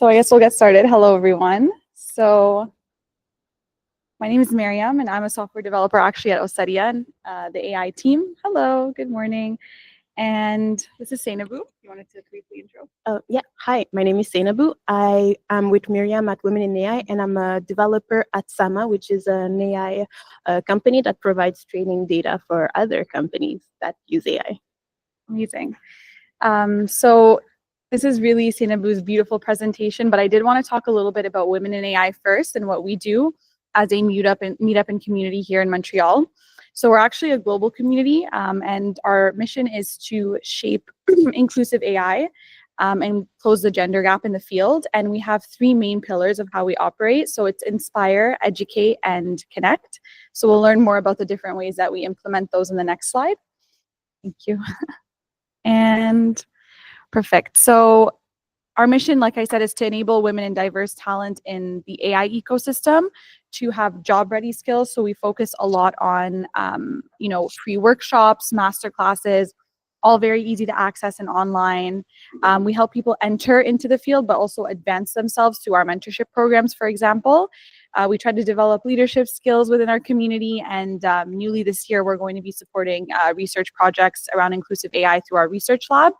So I guess we'll get started. Hello, everyone. So my name is Mariam, and I'm a software developer actually at Osedia, the AI team. Hello, good morning. And this is Seynabou. You wanted to briefly intro? Yeah, hi, my name is Seynabou. I am with Mariam at Women in AI, and I'm a developer at Sama, which is an AI company that provides training data for other companies that use AI. Amazing. So this is really Seynabou's beautiful presentation, but I did want to talk a little bit about Women in AI first and what we do as a meetup and community here in Montreal. So we're actually a global community, and our mission is to shape inclusive AI and close the gender gap in the field. And we have three main pillars of how we operate. So it's inspire, educate, and connect. So we'll learn more about the different ways that we implement those in the next slide. Thank you. And perfect. So our mission, like I said, is to enable women and diverse talent in the AI ecosystem to have job-ready skills. So we focus a lot on, free workshops, master classes, all very easy to access and online. We help people enter into the field, but also advance themselves through our mentorship programs, for example. We try to develop leadership skills within our community, and newly this year, we're going to be supporting research projects around inclusive AI through our research lab.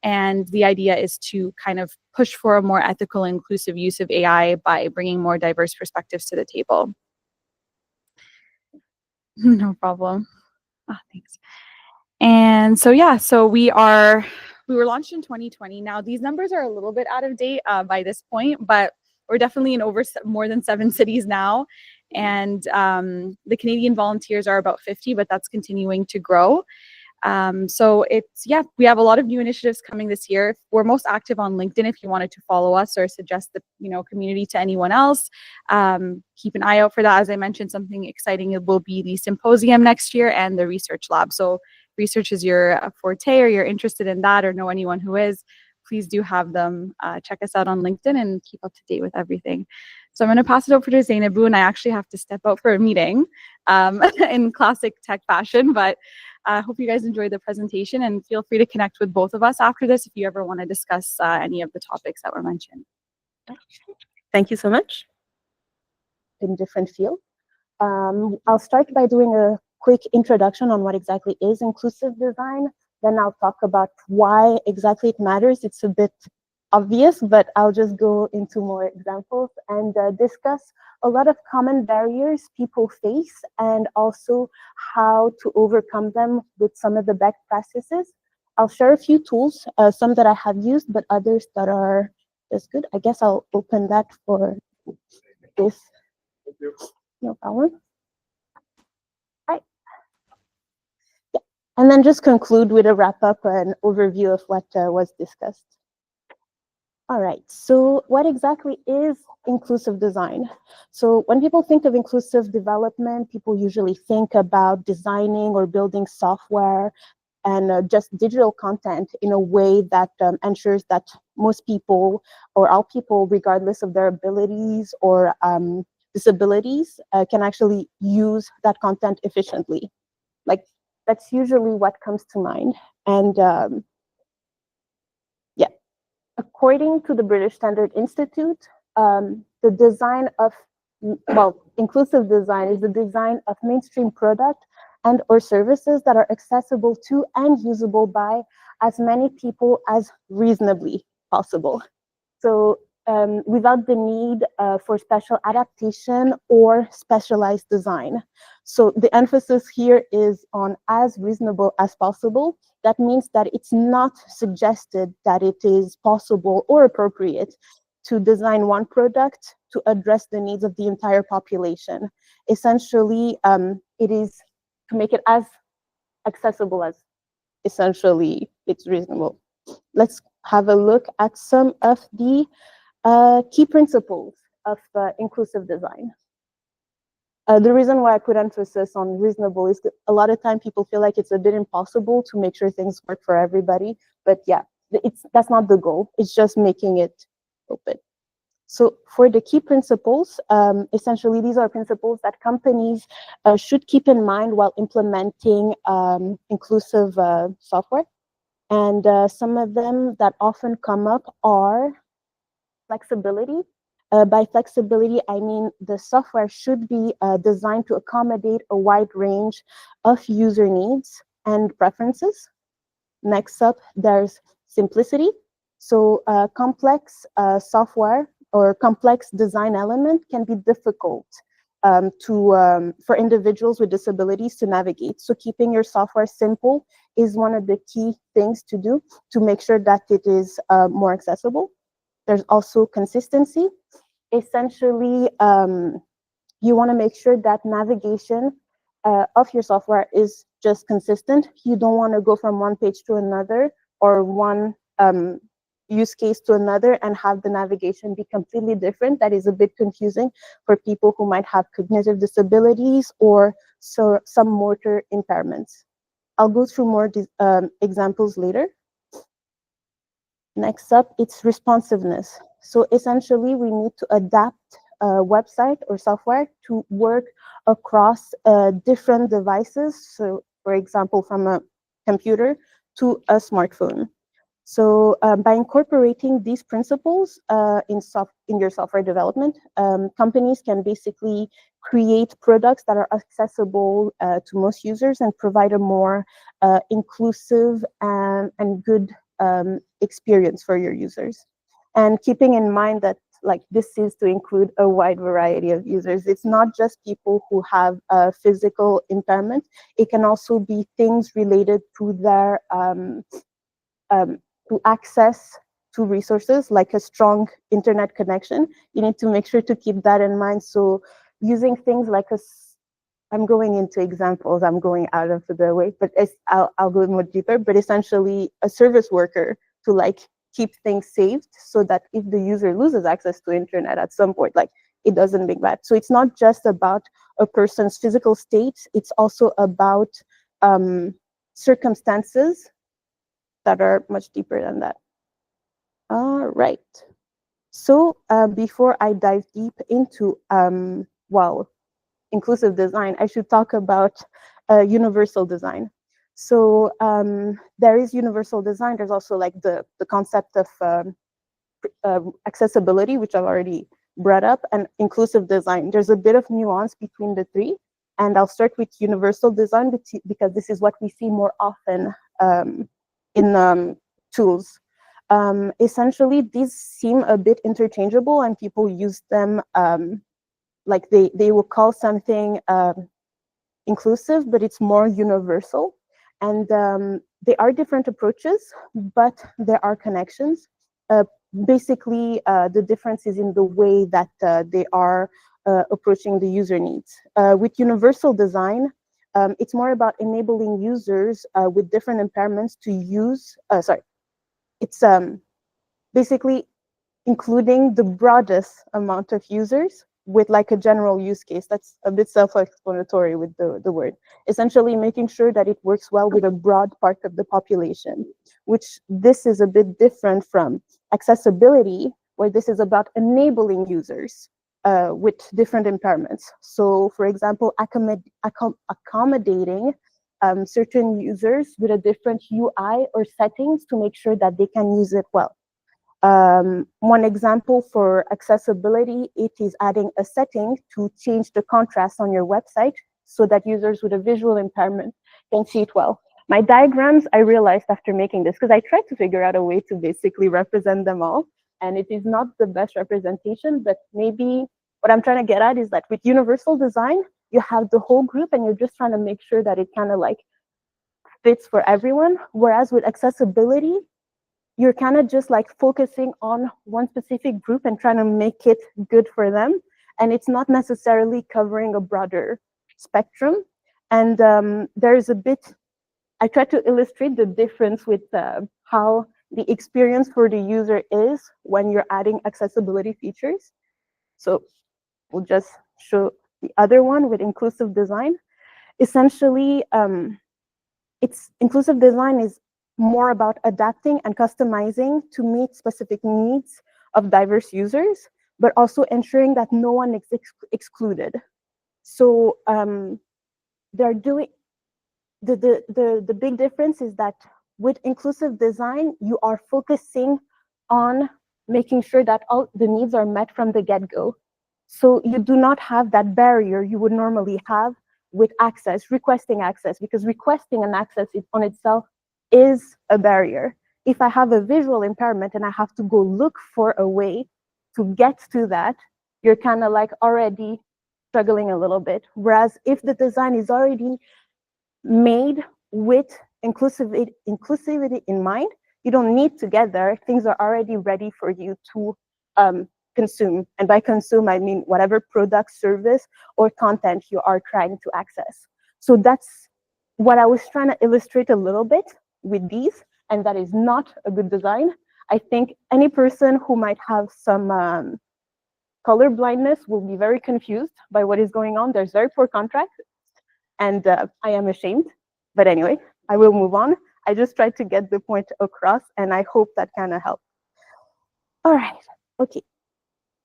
And the idea is to kind of push for a more ethical, inclusive use of AI by bringing more diverse perspectives to the table. No problem. Thanks. And so, yeah, so we were launched in 2020. Now, these numbers are a little bit out of date by this point, but we're definitely in more than 7 cities now. And the Canadian volunteers are about 50, but that's continuing to grow. So we have a lot of new initiatives coming this year. We're most active on LinkedIn if you wanted to follow us or suggest the community to anyone else. Keep an eye out for that. As I mentioned, something exciting will be the symposium next year and the research lab. So research is your forte, or you're interested in that or know anyone who is, please do have them check us out on LinkedIn and keep up to date with everything. So I'm going to pass it over to Seynabou, and I actually have to step out for a meeting in classic tech fashion, but I hope you guys enjoyed the presentation, and feel free to connect with both of us after this if you ever want to discuss any of the topics that were mentioned. Thank you so much. In different field. I'll start by doing a quick introduction on what exactly is inclusive design. Then I'll talk about why exactly it matters. It's a bit obvious, but I'll just go into more examples and discuss a lot of common barriers people face and also how to overcome them with some of the best practices. I'll share a few tools, some that I have used, but others that are just good. I guess I'll open that for this. No problem. Hi. Yeah. And then just conclude with a wrap up and overview of what was discussed. All right, so what exactly is inclusive design? So when people think of inclusive development, people usually think about designing or building software and just digital content in a way that ensures that most people or all people, regardless of their abilities or disabilities, can actually use that content efficiently. Like, that's usually what comes to mind. And according to the British Standard Institute, the design of, inclusive design is the design of mainstream product and or services that are accessible to and usable by as many people as reasonably possible. So without the need for special adaptation or specialized design. So the emphasis here is on as reasonable as possible. That means that it's not suggested that it is possible or appropriate to design one product to address the needs of the entire population. Essentially, it is to make it as accessible as essentially it's reasonable. Let's have a look at some of the key principles of inclusive design. The reason why I put emphasis on reasonable is that a lot of time people feel like it's a bit impossible to make sure things work for everybody. But yeah, that's not the goal. It's just making it open. So for the key principles, essentially these are principles that companies should keep in mind while implementing inclusive software. And some of them that often come up are flexibility. By flexibility, I mean the software should be designed to accommodate a wide range of user needs and preferences. Next up, there's simplicity. So complex software or complex design element can be difficult for individuals with disabilities to navigate. So keeping your software simple is one of the key things to do to make sure that it is more accessible. There's also consistency. Essentially, you want to make sure that navigation of your software is just consistent. You don't want to go from one page to another or one use case to another and have the navigation be completely different. That is a bit confusing for people who might have cognitive disabilities or some motor impairments. I'll go through more examples later. Next up, it's responsiveness. So essentially, we need to adapt a website or software to work across different devices. So, for example, from a computer to a smartphone. So by incorporating these principles in your software development, companies can basically create products that are accessible to most users and provide a more inclusive and good experience for your users. And keeping in mind that this is to include a wide variety of users. It's not just people who have physical impairment. It can also be things related to their to access to resources like a strong internet connection. You need to make sure to keep that in mind. So using things like I'm going into examples, I'm going out of the way, but I'll go more deeper, but essentially a service worker to keep things saved so that if the user loses access to internet at some point, it doesn't make bad. So it's not just about a person's physical state, it's also about circumstances that are much deeper than that. All right. So before I dive deep into, inclusive design, I should talk about universal design. So there is universal design. There's also the concept of accessibility, which I've already brought up, and inclusive design. There's a bit of nuance between the three. And I'll start with universal design because this is what we see more often in tools. Essentially, these seem a bit interchangeable and people use them they will call something inclusive, but it's more universal. And they are different approaches, but there are connections. Basically, the difference is in the way that they are approaching the user needs. With universal design, it's more about enabling users with different impairments to use, it's basically including the broadest amount of users with a general use case. That's a bit self-explanatory with the word. Essentially making sure that it works well with a broad part of the population, which this is a bit different from accessibility, where this is about enabling users with different impairments. So for example, accommodating certain users with a different UI or settings to make sure that they can use it well. One example for accessibility, it is adding a setting to change the contrast on your website so that users with a visual impairment can see it well. My diagrams, I realized after making this, because I tried to figure out a way to basically represent them all, and it is not the best representation, but maybe what I'm trying to get at is that with universal design, you have the whole group and you're just trying to make sure that it kind of fits for everyone. Whereas with accessibility, you're kind of just focusing on one specific group and trying to make it good for them. And it's not necessarily covering a broader spectrum. And there's a bit, I try to illustrate the difference with how the experience for the user is when you're adding accessibility features. So we'll just show the other one with inclusive design. Essentially, inclusive design is more about adapting and customizing to meet specific needs of diverse users, but also ensuring that no one is excluded. So they're doing the big difference is that with inclusive design, you are focusing on making sure that all the needs are met from the get-go. So you do not have that barrier you would normally have with access, requesting access, because requesting an access on itself is a barrier. If I have a visual impairment and I have to go look for a way to get to that, you're kind of like already struggling a little bit. Whereas if the design is already made with inclusivity in mind, you don't need to get there. Things are already ready for you to consume. And by consume, I mean whatever product, service, or content you are trying to access. So that's what I was trying to illustrate a little bit with these, and that is not a good design. I think any person who might have some color blindness will be very confused by what is going on. There's very poor contrast, and I am ashamed. But anyway, I will move on. I just tried to get the point across, and I hope that kind of helped. All right, okay.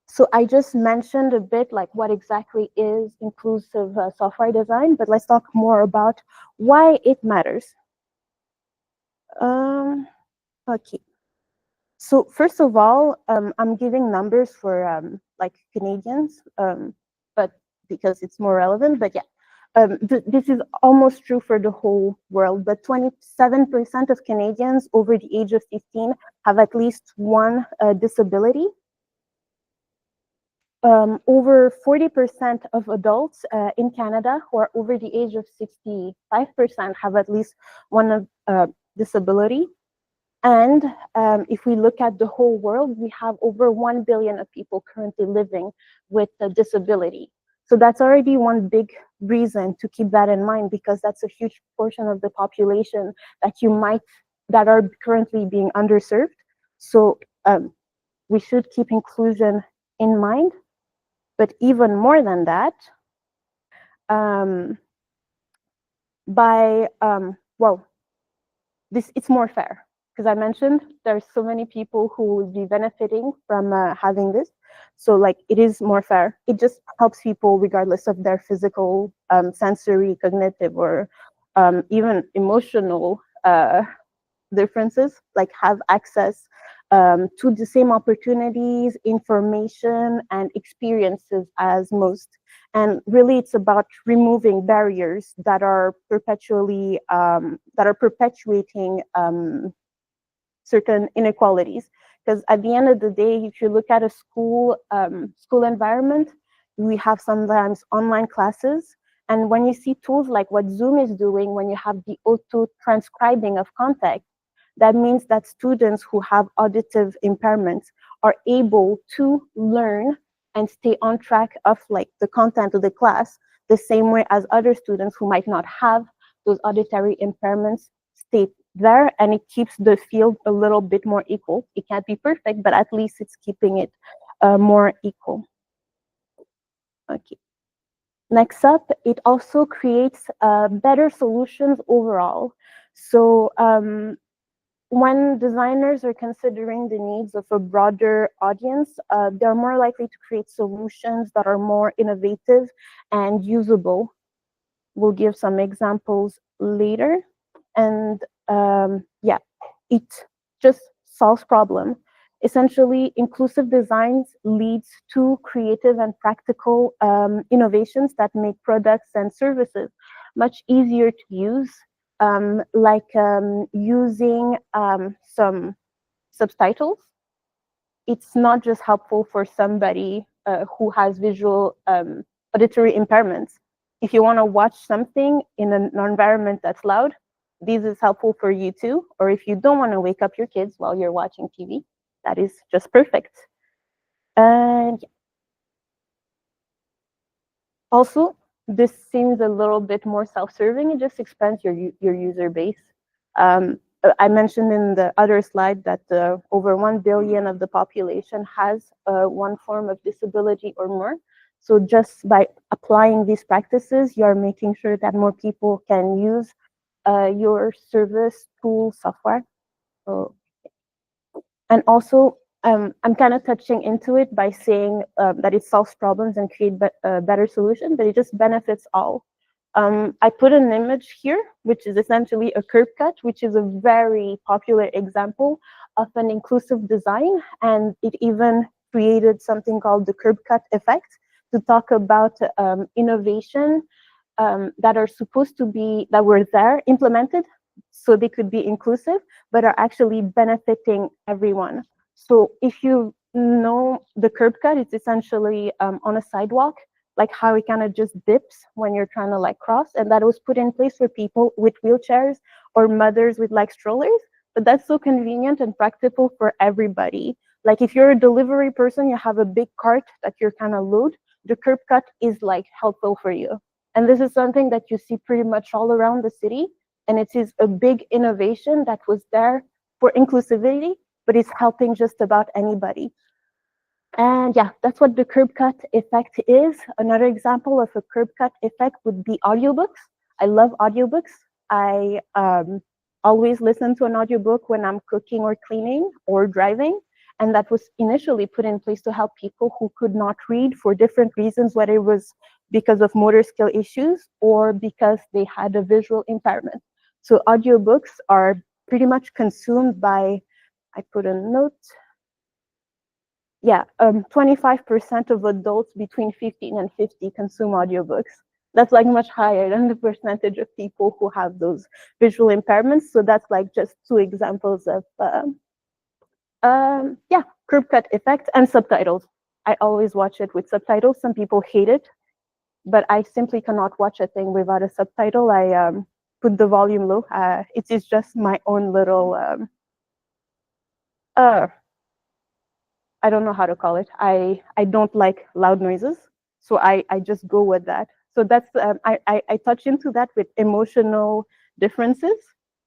So I just mentioned a bit like what exactly is inclusive software design, but let's talk more about why it matters. Okay. So first of all, I'm giving numbers for like Canadians, but because it's more relevant, but yeah. This is almost true for the whole world, but 27% of Canadians over the age of 15 have at least one disability. Over 40% of adults in Canada who are over the age of 65% have at least one disability. And if we look at the whole world, we have over 1 billion of people currently living with a disability. So that's already one big reason to keep that in mind, because that's a huge portion of the population that are currently being underserved. So we should keep inclusion in mind. But even more than that, it's more fair, because I mentioned there's so many people who will be benefiting from having this. So like it is more fair. It just helps people regardless of their physical, sensory, cognitive, or even emotional differences, like have access to the same opportunities, information, and experiences as most. And really, it's about removing barriers that are perpetuating certain inequalities. Because at the end of the day, if you look at a school environment, we have sometimes online classes. And when you see tools like what Zoom is doing, when you have the auto transcribing of content, that means that students who have auditive impairments are able to learn and stay on track of like the content of the class the same way as other students who might not have those auditory impairments stay there, and it keeps the field a little bit more equal. It can't be perfect, but at least it's keeping it more equal. Okay. Next up, it also creates better solutions overall. So when designers are considering the needs of a broader audience, they're more likely to create solutions that are more innovative and usable. We'll give some examples later. And yeah, it just solves problems. Essentially, inclusive designs leads to creative and practical innovations that make products and services much easier to use, like using some subtitles. It's not just helpful for somebody who has visual auditory impairments. If you want to watch something in an environment that's loud, this is helpful for you too. Or if you don't want to wake up your kids while you're watching TV, that is just perfect. And also, this seems a little bit more self-serving. It just expands your user base. I mentioned in the other slide that over 1 billion of the population has one form of disability or more. So just by applying these practices, you're making sure that more people can use your service, tool, software. So, and also, I'm kind of touching into it by saying that it solves problems and creates better solutions, but it just benefits all. I put an image here, which is essentially a curb cut, which is a very popular example of an inclusive design. And it even created something called the curb cut effect to talk about innovation that are supposed to be, that were there, implemented, so they could be inclusive, but are actually benefiting everyone. So if you know the curb cut, it's essentially on a sidewalk, like how it kind of just dips when you're trying to like cross, and that was put in place for people with wheelchairs or mothers with like strollers. But that's so convenient and practical for everybody. Like if you're a delivery person, you have a big cart that you're kind of load, the curb cut is like helpful for you. And this is something that you see pretty much all around the city. And it is a big innovation that was there for inclusivity, but it's helping just about anybody. And yeah, that's what the curb cut effect is. Another example of a curb cut effect would be audiobooks. I love audiobooks. I always listen to an audiobook when I'm cooking or cleaning or driving. And that was initially put in place to help people who could not read for different reasons, whether it was because of motor skill issues or because they had a visual impairment. So audiobooks are pretty much consumed by, I put a note, 25% of adults between 15 and 50 consume audiobooks. That's like much higher than the percentage of people who have those visual impairments. So that's like just two examples of, curb cut effect and subtitles. I always watch it with subtitles. Some people hate it, but I simply cannot watch a thing without a subtitle. I put the volume low. It is just my own little I don't know how to call it. I don't like loud noises, so I just go with that. So that's I touch into that with emotional differences.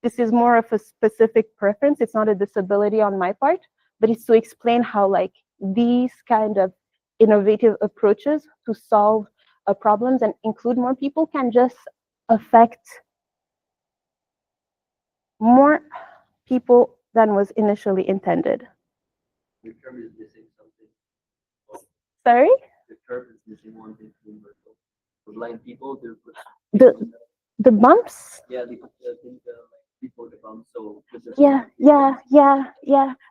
This is more of a specific preference. It's not a disability on my part, but it's to explain how like these kind of innovative approaches to solve problems and include more people can just affect more people than was initially intended. The curb is missing something. Sorry? The curb is missing one thing to universal. For blind people, they're The bumps? yeah, they put the thing like before the bump, so Yeah.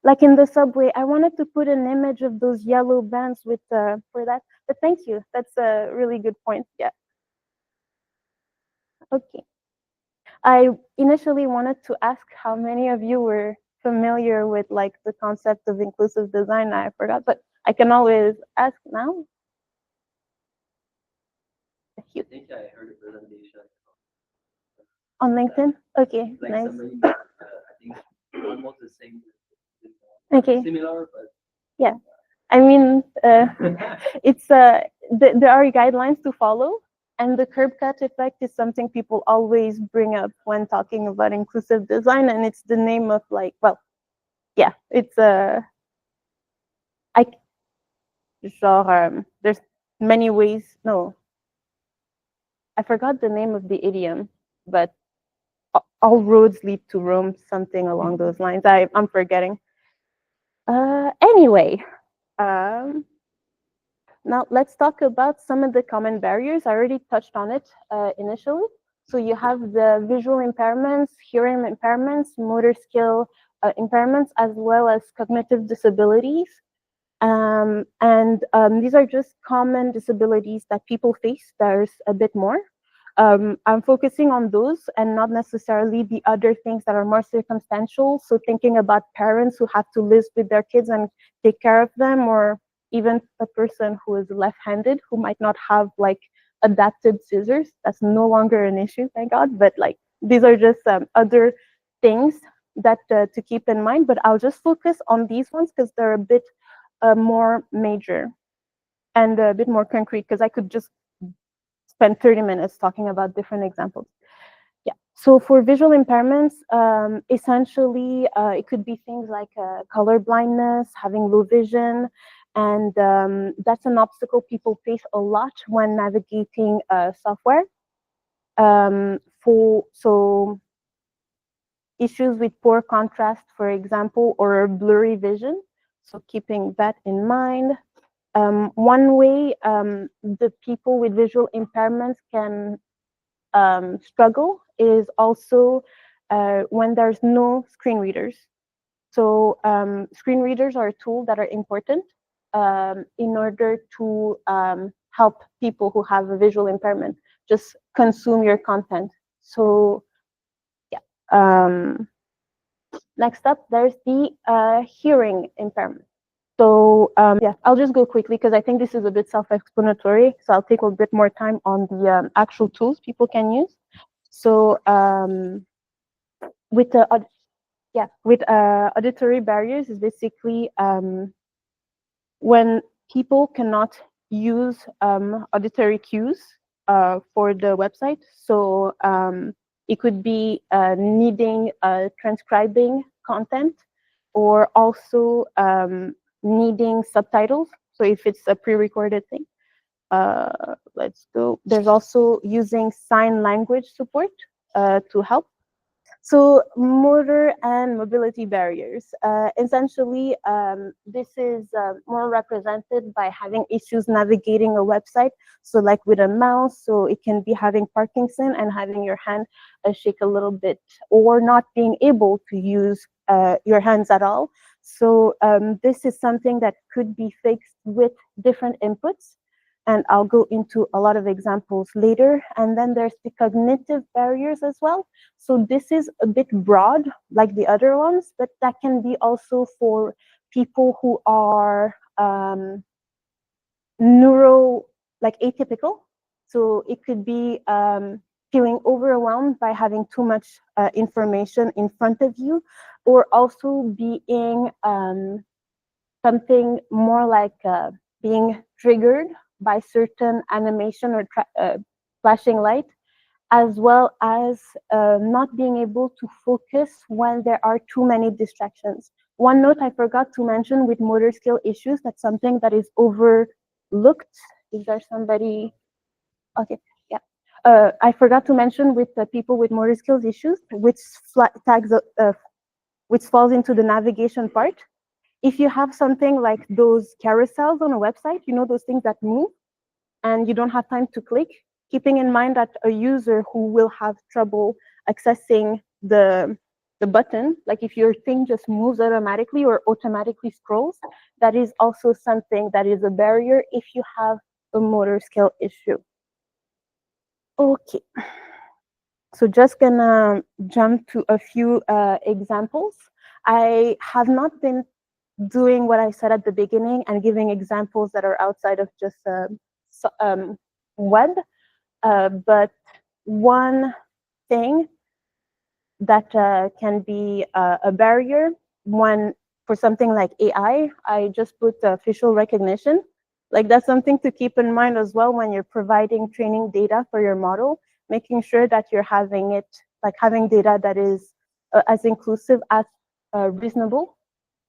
Like in the subway, I wanted to put an image of those yellow bands with for that. But thank you. That's a really good point. Yeah. Okay. I initially wanted to ask how many of you were familiar with like the concept of inclusive design. I forgot, but I can always ask now. I think I heard a presentation On LinkedIn? Okay, like nice. somebody I think almost the same Okay. similar, but Yeah. I mean, it's there are guidelines to follow, and the curb cut effect is something people always bring up when talking about inclusive design, and it's the name of like, well, yeah, it's I genre. There's many ways. No, I forgot the name of the idiom, but all roads lead to Rome, something along those lines. I'm forgetting. Anyway, um, now let's talk about some of the common barriers. I already touched on it initially. So you have the visual impairments, hearing impairments, motor skill impairments, as well as cognitive disabilities. These are just common disabilities that people face. There's a bit more. I'm focusing on those and not necessarily the other things that are more circumstantial. So thinking about parents who have to live with their kids and take care of them, or even a person who is left-handed who might not have like adapted scissors. That's no longer an issue, thank God. But like these are just other things that to keep in mind. But I'll just focus on these ones because they're a bit more major and a bit more concrete, because I could just spend 30 minutes talking about different examples. Yeah, so for visual impairments, essentially, it could be things like color blindness, having low vision, and that's an obstacle people face a lot when navigating software. So issues with poor contrast, for example, or blurry vision. So keeping that in mind. One way the people with visual impairments can struggle is also when there's no screen readers. So screen readers are a tool that are important in order to help people who have a visual impairment just consume your content. So yeah. Next up, there's the hearing impairment. So yeah, I'll just go quickly because I think this is a bit self-explanatory. So I'll take a bit more time on the actual tools people can use. So with the auditory barriers is basically when people cannot use auditory cues for the website. So it could be needing transcribing content, or also needing subtitles. So if it's a pre-recorded thing, let's go. There's also using sign language support to help. So motor and mobility barriers. Essentially, this is more represented by having issues navigating a website. So like with a mouse, so it can be having Parkinson and having your hand shake a little bit, or not being able to use your hands at all. So this is something that could be fixed with different inputs. And I'll go into a lot of examples later. And then there's the cognitive barriers as well. So this is a bit broad, like the other ones, but that can be also for people who are like atypical. So it could be feeling overwhelmed by having too much information in front of you, or also being something more like being triggered by certain animation or flashing light, as well as not being able to focus when there are too many distractions. One note I forgot to mention with motor skill issues, that's something that is overlooked. Is there somebody? Okay, yeah. I forgot to mention with the people with motor skills issues, which which falls into the navigation part. If you have something like those carousels on a website, you know, those things that move, and you don't have time to click, keeping in mind that a user who will have trouble accessing the button, like if your thing just moves automatically or automatically scrolls, that is also something that is a barrier if you have a motor skill issue. Okay, so just gonna jump to a few examples. I have not been doing what I said at the beginning and giving examples that are outside of just web. But one thing that can be a barrier when for something like AI, I just put facial recognition. Like that's something to keep in mind as well when you're providing training data for your model, making sure that you're having it, like having data that is as inclusive as reasonable.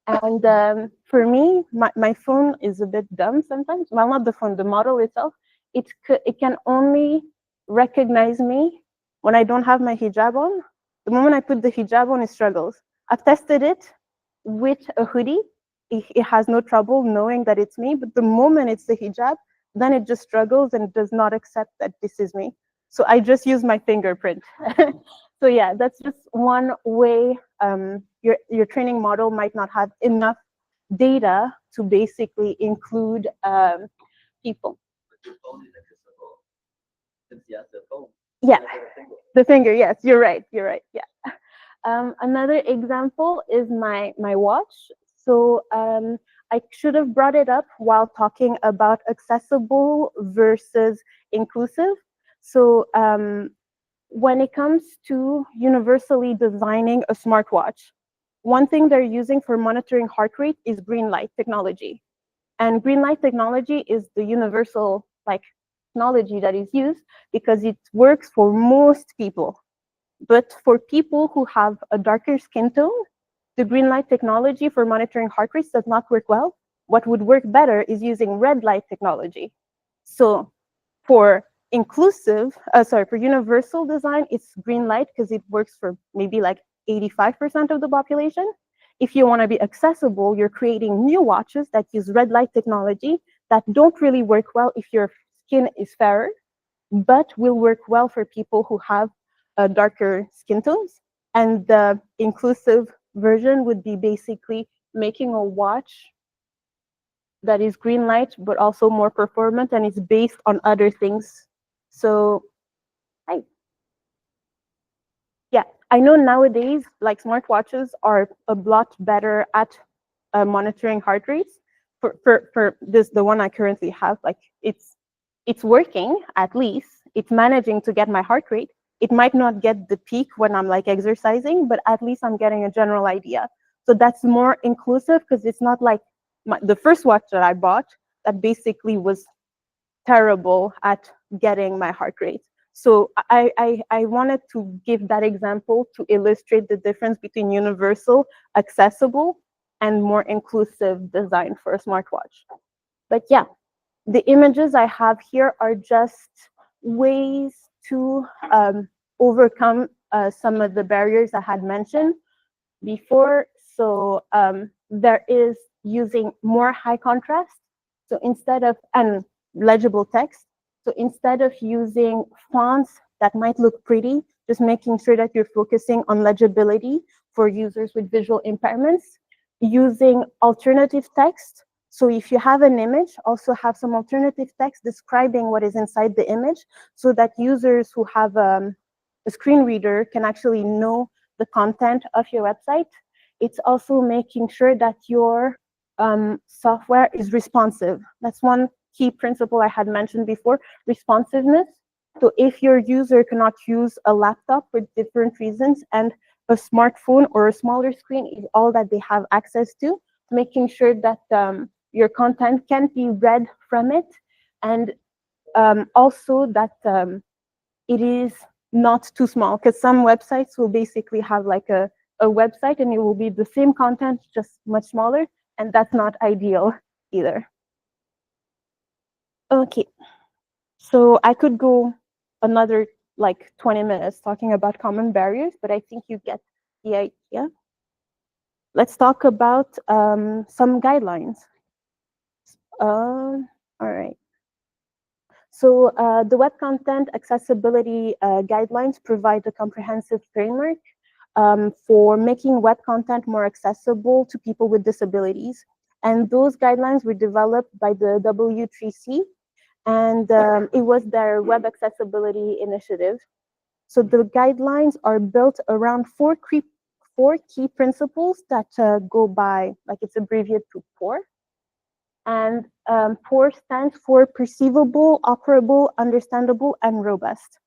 And for me, my phone is a bit dumb sometimes. Well, not the phone, the model itself. It can only recognize me when I don't have my hijab on. The moment I put the hijab on, it struggles. I've tested it with a hoodie. It has no trouble knowing that it's me. But the moment it's the hijab, then it just struggles and does not accept that this is me. So I just use my fingerprint. So yeah, that's just one way your training model might not have enough data to basically include people. Yeah, the finger. Yes, you're right. You're right. Yeah. Another example is my watch. So I should have brought it up while talking about accessible versus inclusive. So when it comes to universally designing a smartwatch, one thing they're using for monitoring heart rate is green light technology. And green light technology is the universal technology that is used because it works for most people. But for people who have a darker skin tone, the green light technology for monitoring heart rates does not work well. What would work better is using red light technology. So for for universal design, it's green light because it works for maybe like 85% of the population. If you want to be accessible, you're creating new watches that use red light technology that don't really work well if your skin is fairer. but will work well for people who have darker skin tones. And the inclusive version would be basically making a watch that is green light, but also more performant, and it's based on other things. So, yeah, I know nowadays, like smartwatches are a lot better at monitoring heart rates. For this, the one I currently have, like it's working at least. It's managing to get my heart rate. It might not get the peak when I'm like exercising, but at least I'm getting a general idea. So that's more inclusive because it's not like the first watch that I bought that basically was terrible at getting my heart rate. So I wanted to give that example to illustrate the difference between universal, accessible, and more inclusive design for a smartwatch. But yeah, the images I have here are just ways to overcome some of the barriers I had mentioned before. So there is using more high contrast. So instead of, and legible text. So instead of using fonts that might look pretty, just making sure that you're focusing on legibility for users with visual impairments, using alternative text. So if you have an image, also have some alternative text describing what is inside the image so that users who have a screen reader can actually know the content of your website. It's also making sure that your software is responsive. That's one key principle I had mentioned before, responsiveness. So if your user cannot use a laptop for different reasons and a smartphone or a smaller screen is all that they have access to, making sure that your content can be read from it, and also that it is not too small, because some websites will basically have like a website and it will be the same content, just much smaller, and that's not ideal either. Okay, so I could go another like 20 minutes talking about common barriers, but I think you get the idea. Let's talk about some guidelines. All right. So the Web Content Accessibility Guidelines provide a comprehensive framework for making web content more accessible to people with disabilities. And those guidelines were developed by the W3C, and it was their web accessibility initiative. So the guidelines are built around four key principles that go by, like it's abbreviated to POUR. And POUR stands for perceivable, operable, understandable, and robust.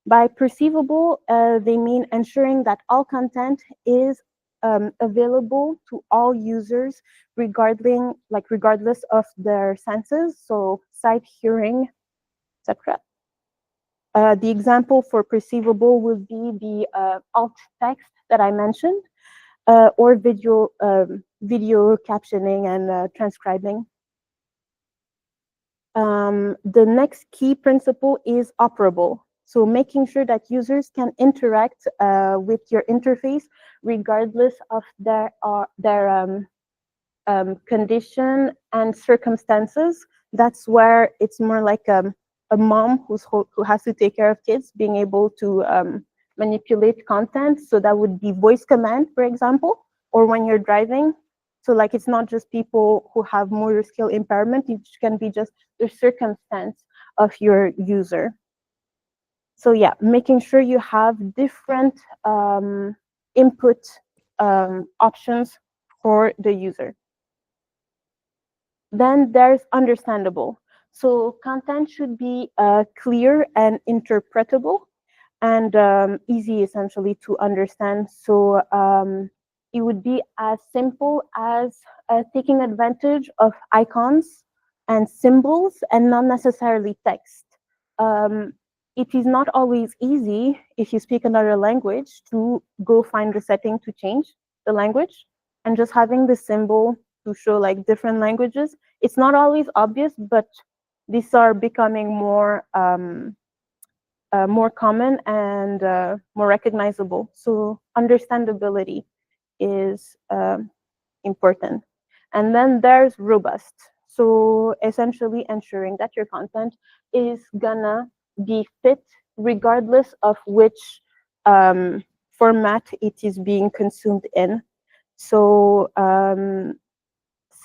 By perceivable, they mean ensuring that all content is available to all users, regardless of their senses, so sight, hearing, etc. The example for perceivable would be the alt text that I mentioned, or video captioning and transcribing. The next key principle is operable. So making sure that users can interact with your interface regardless of their condition and circumstances. That's where it's more like a mom who has to take care of kids, being able to manipulate content. So that would be voice command, for example, or when you're driving. So like it's not just people who have motor skill impairment, it can be just the circumstance of your user. So yeah, making sure you have different input options for the user. Then there's understandable. So content should be clear and interpretable and easy essentially to understand. So it would be as simple as taking advantage of icons and symbols and not necessarily text. It is not always easy if you speak another language to go find the setting to change the language, and just having the symbol to show like different languages. It's not always obvious, but these are becoming more common and more recognizable. So understandability is important. And then there's robust. So essentially ensuring that your content is gonna be fit regardless of which format it is being consumed in. So,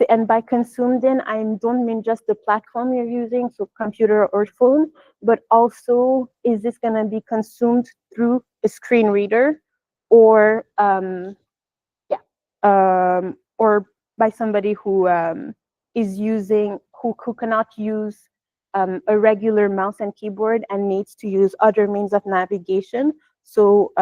and by consumed in, I don't mean just the platform you're using, so computer or phone, but also is this going to be consumed through a screen reader or or by somebody who is using who cannot use a regular mouse and keyboard and needs to use other means of navigation. So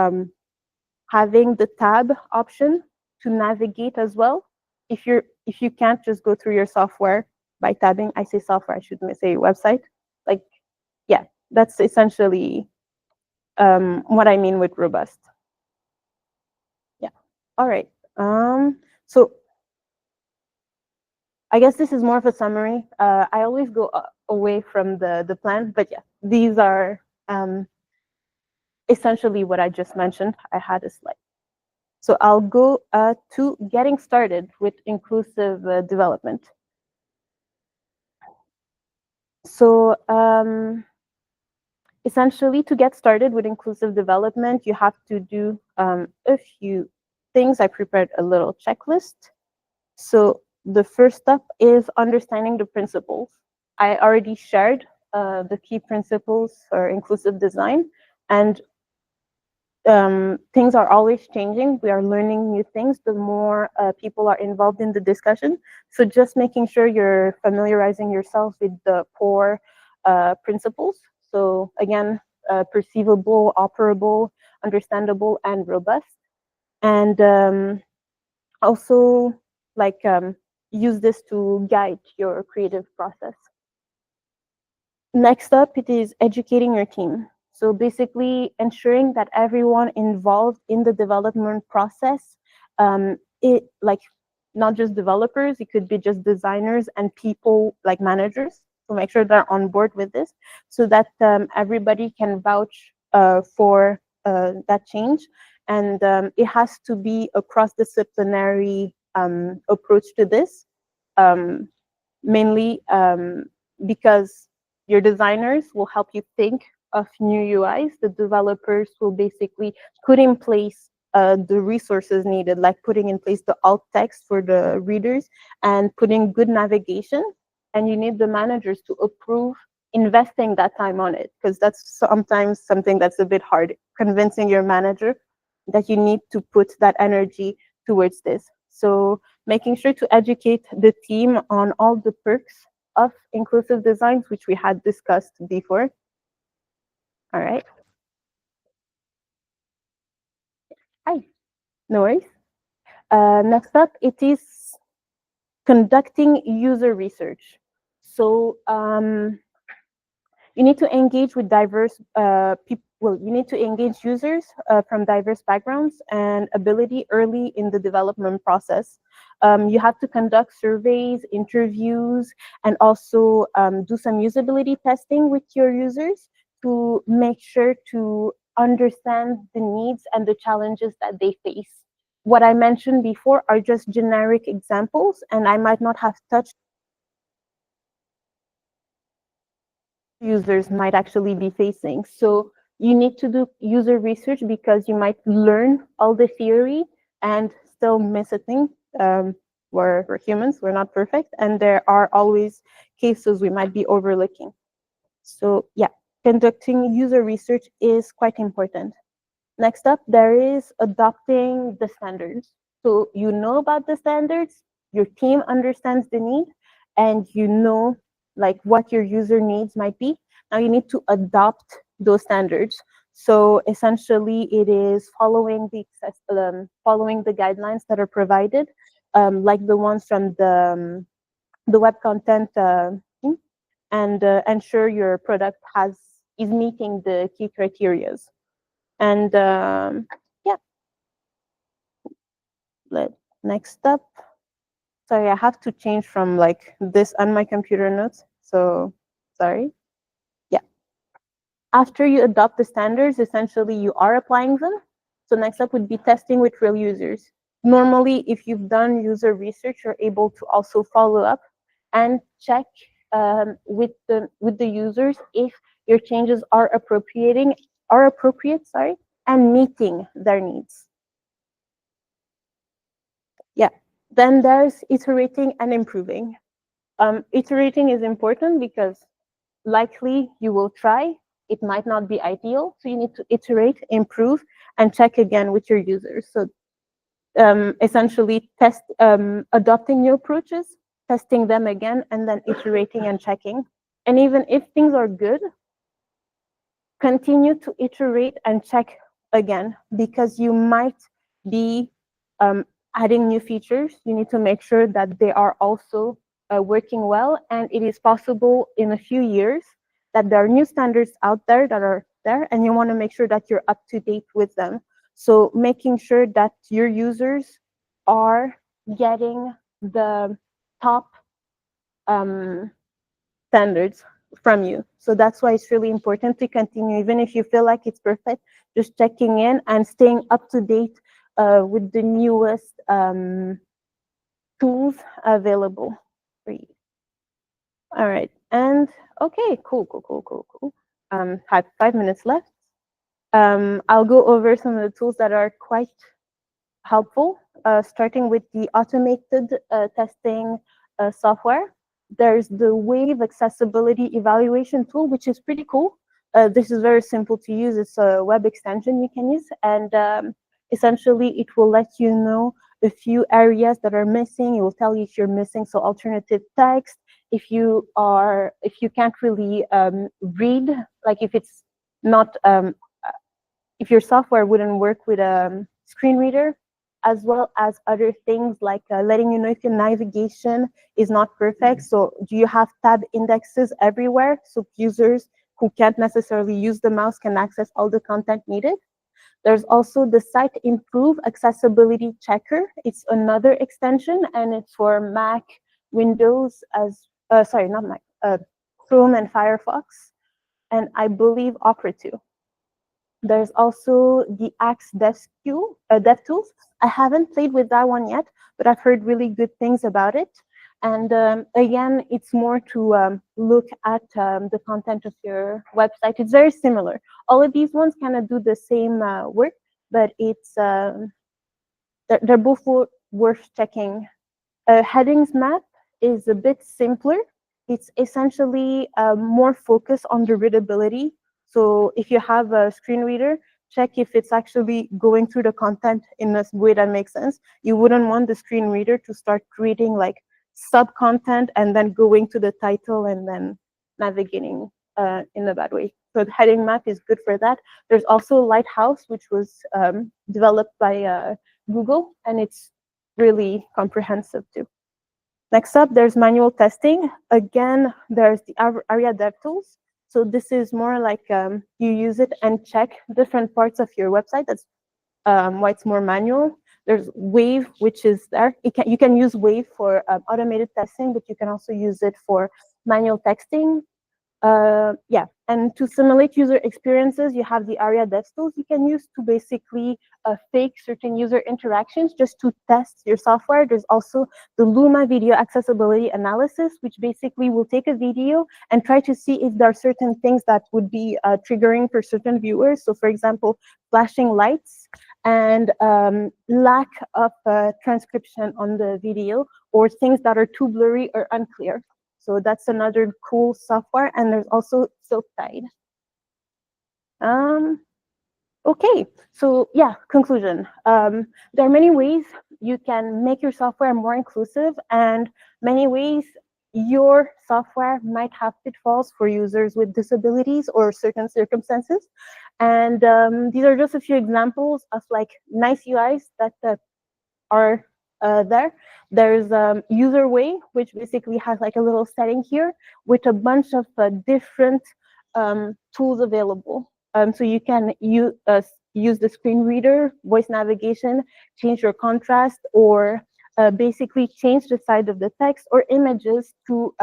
having the tab option to navigate as well. If you can't just go through your software by tabbing, I say software, I shouldn't say website. Like, yeah, that's essentially what I mean with robust. Yeah. All right. So I guess this is more of a summary. I always go away from the plan, but yeah, these are essentially what I just mentioned. I had a slide. So I'll go to getting started with inclusive development. So essentially, to get started with inclusive development, you have to do a few things. I prepared a little checklist. So the first step is understanding the principles. I already shared the key principles for inclusive design, and things are always changing. We are learning new things the more people are involved in the discussion. So just making sure you're familiarizing yourself with the core principles. So again, perceivable, operable, understandable, and robust. And also like use this to guide your creative process. Next up, it is educating your team. So basically ensuring that everyone involved in the development process, it like not just developers, it could be just designers and people like managers. So make sure they're on board with this so that everybody can vouch for that change. And it has to be a cross-disciplinary approach to this, mainly because your designers will help you think of new UIs. The developers will basically put in place the resources needed, like putting in place the alt text for the readers and putting good navigation. And you need the managers to approve investing that time on it, because that's sometimes something that's a bit hard, convincing your manager that you need to put that energy towards this. So making sure to educate the team on all the perks of inclusive designs, which we had discussed before. All right. Hi, no worries. Next up, it is conducting user research. So you need to engage with diverse people. Well, you need to engage users from diverse backgrounds and ability early in the development process. You have to conduct surveys, interviews, and also do some usability testing with your users to make sure to understand the needs and the challenges that they face. What I mentioned before are just generic examples, and I might not have touched users might actually be facing. So you need to do user research because you might learn all the theory and still miss a thing. We're humans, we're not perfect, and there are always cases we might be overlooking. So yeah, conducting user research is quite important. Next up, there is adopting the standards. So you know about the standards, your team understands the need, and you know like what your user needs might be. Now you need to adopt those standards. So essentially, it is following the guidelines that are provided, like the ones from the web content, and ensure your product is meeting the key criterias. And yeah, next up. Sorry, I have to change from like this on my computer notes. So sorry. Yeah. After you adopt the standards, essentially you are applying them. So next up would be testing with real users. Normally, if you've done user research, you're able to also follow up and check with the users if your changes are appropriate, sorry, and meeting their needs. Yeah, then there's iterating and improving. Iterating is important because likely you will try, it might not be ideal, so you need to iterate, improve, and check again with your users. So essentially adopting new approaches, testing them again, and then iterating and checking. And even if things are good, continue to iterate and check again, because you might be adding new features. You need to make sure that they are also working well, and it is possible in a few years that there are new standards out there that are there, and you want to make sure that you're up to date with them. So making sure that your users are getting the top standards from you. So that's why it's really important to continue, even if you feel like it's perfect, just checking in and staying up to date with the newest tools available for you. All right, and okay, cool. Have 5 minutes left. I'll go over some of the tools that are quite helpful, starting with the automated testing software. There's the Wave accessibility evaluation tool, which is pretty cool. This is very simple to use. It's a web extension you can use, and essentially it will let you know a few areas that are missing. It will tell you if you're missing so alternative text, if you can't really read, like if it's not if your software wouldn't work with a screen reader, as well as other things like letting you know if your navigation is not perfect. So do you have tab indexes everywhere so users who can't necessarily use the mouse can access all the content needed? There's also the Site Improve Accessibility Checker. It's another extension, and it's for Mac, Windows, sorry, not Mac, Chrome and Firefox, and I believe Opera too. There's also the Axe DevTools. I haven't played with that one yet, but I've heard really good things about it. And again, it's more to look at the content of your website. It's very similar. All of these ones kind of do the same work, but it's they're both worth checking. Headings map is a bit simpler. It's essentially more focused on the readability. So if you have a screen reader, check if it's actually going through the content in a way that makes sense. You wouldn't want the screen reader to start creating like sub-content and then going to the title and then navigating in a bad way. So the heading map is good for that. There's also Lighthouse, which was developed by Google, and it's really comprehensive too. Next up, there's manual testing. Again, there's the ARIA DevTools. So this is more like you use it and check different parts of your website. That's why it's more manual. There's Wave, which is there. You can use Wave for automated testing, but you can also use it for manual testing. Yeah, and to simulate user experiences, you have the ARIA DevTools you can use to basically fake certain user interactions just to test your software. There's also the Luma video accessibility analysis, which basically will take a video and try to see if there are certain things that would be triggering for certain viewers. So for example, flashing lights and lack of transcription on the video, or things that are too blurry or unclear. So that's another cool software, and there's also Silktide. Okay, so yeah, conclusion. There are many ways you can make your software more inclusive, and many ways your software might have pitfalls for users with disabilities or certain circumstances. And these are just a few examples of like nice UIs that are there. There's user way, which basically has like a little setting here with a bunch of different tools available. So you can use the screen reader, voice navigation, change your contrast, or basically change the size of the text or images to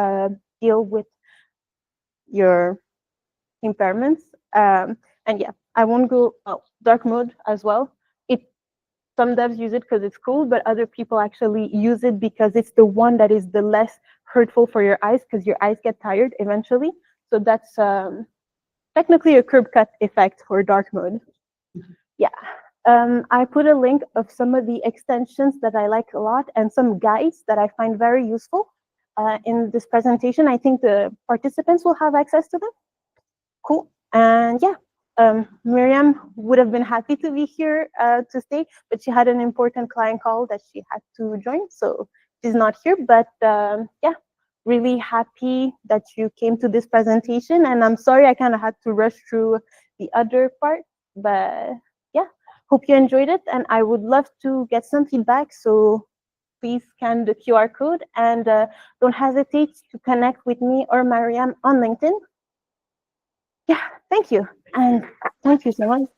deal with your impairments. And yeah, I won't go dark mode as well. Some devs use it because it's cool, but other people actually use it because it's the one that is the less hurtful for your eyes, because your eyes get tired eventually. So that's technically a curb cut effect for dark mode. Yeah. I put a link of some of the extensions that I like a lot and some guides that I find very useful in this presentation. I think the participants will have access to them. Cool. And yeah, Mariam would have been happy to be here to stay, but she had an important client call that she had to join, so she's not here. But yeah, really happy that you came to this presentation, and I'm sorry I kind of had to rush through the other part, but yeah, hope you enjoyed it, and I would love to get some feedback, so please scan the QR code, and don't hesitate to connect with me or Mariam on LinkedIn. Yeah, thank you. And thank you so much.